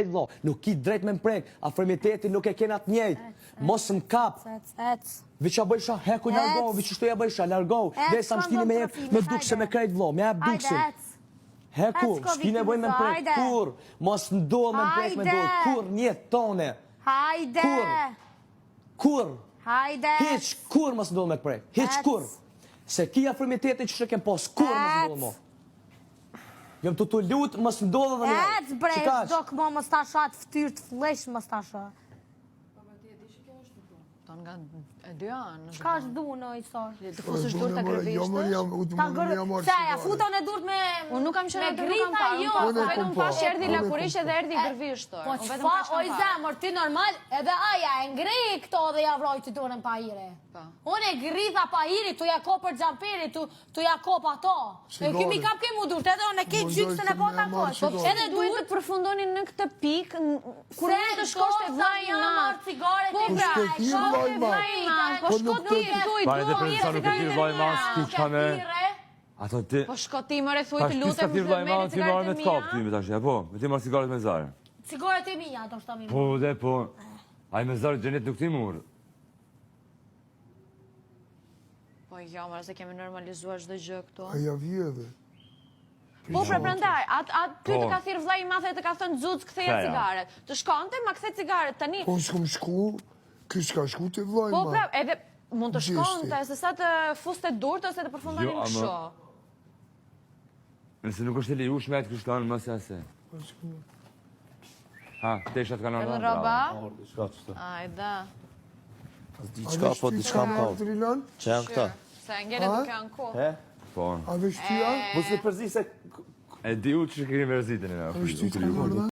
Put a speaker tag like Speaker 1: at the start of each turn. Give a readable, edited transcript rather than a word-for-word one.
Speaker 1: vlo, nuk ki drejt me mprek, afirmiteti nuk e kena të njejt. Mos më kap. Viqa bëjsha, heku largohu, viqa shtoja bëjsha, largohu. Dhe sa më shtini me jep, me dukse me krejt vlo, me jep dukse. Heku, s'ki nevoj me mprek, kur, mos ndodh me mprek me ndodh, kur njetë tone.
Speaker 2: Hajde!
Speaker 1: Kur,
Speaker 2: Hajde!
Speaker 1: hiq, kur mos ndodh me mprek, hiq kur. Se ki afirmiteti që kem pos, kur mos ndodh mo. Jam të lutë, mos ndodh dhe me.
Speaker 2: Ec bre, do këmo mos ta shat ftyrë të flesh mos ta shat.
Speaker 3: Ton nga e dy anë.
Speaker 2: Çka është dhunë i sot?
Speaker 3: Të fusësh dur të gërvishtës?
Speaker 2: Se ja futon e durt me
Speaker 3: Unë nuk kam qenë aty, nuk kam parë.
Speaker 2: jo.
Speaker 3: Vetëm pash erdhi lakurish edhe erdhi gërvishtër.
Speaker 2: Po çfa, oj zemër, ti normal, edhe aja e ngri këto dhe ja vroj të dorën pahire. Unë e gritha pahiri, tu ja ko për xhamperi, tu ja ko pa to. E kimi kap ke mu durt, edhe unë e ke gjyksen e bota posh.
Speaker 3: Edhe duhet të përfundonin në këtë pikë, kur unë të shkosh te vllai
Speaker 2: Po shko ti,
Speaker 4: Pare dhe përsa nuk e ti vllai mas, ti qa me... Ato ti...
Speaker 3: Po shko ti mëre thuj të lutem,
Speaker 4: Pas ti s'ka ti vllai mas, ti marrë me t'kap ty me tash, po, me ti marrë cigaret me zare.
Speaker 2: Cigaret e mija, do shta mi.
Speaker 4: Po, dhe po, aj me zare gjenet nuk ti murë.
Speaker 3: Po jo, mërë se kemi normalizuar çdo gjë këtu.
Speaker 5: Aja vjedhe.
Speaker 3: Po pra prandaj, ty të ka thirr vllai i madh dhe të ka thënë Xuc ktheje cigaret. Të shkonte, ma kthe cigaret tani.
Speaker 5: Po s'kom shku, kish ka shku te vllai
Speaker 3: Po
Speaker 5: ma.
Speaker 3: pra, edhe mund të shkonte, se sa të fuste durt ose të përfundonin kështu.
Speaker 4: Nëse nuk është e lejuar me atë kështu më se asë. Ha, teshat kanë
Speaker 3: Edhe
Speaker 4: ardhur.
Speaker 3: rroba? Ajda.
Speaker 6: Diçka po, diçka më ka. Që janë këta?
Speaker 3: Se ngele duke anku.
Speaker 4: Po.
Speaker 5: A vesh ty ja?
Speaker 1: Mos e përzi se
Speaker 4: E di u që kemi verzitën e na.
Speaker 5: A vesh ty të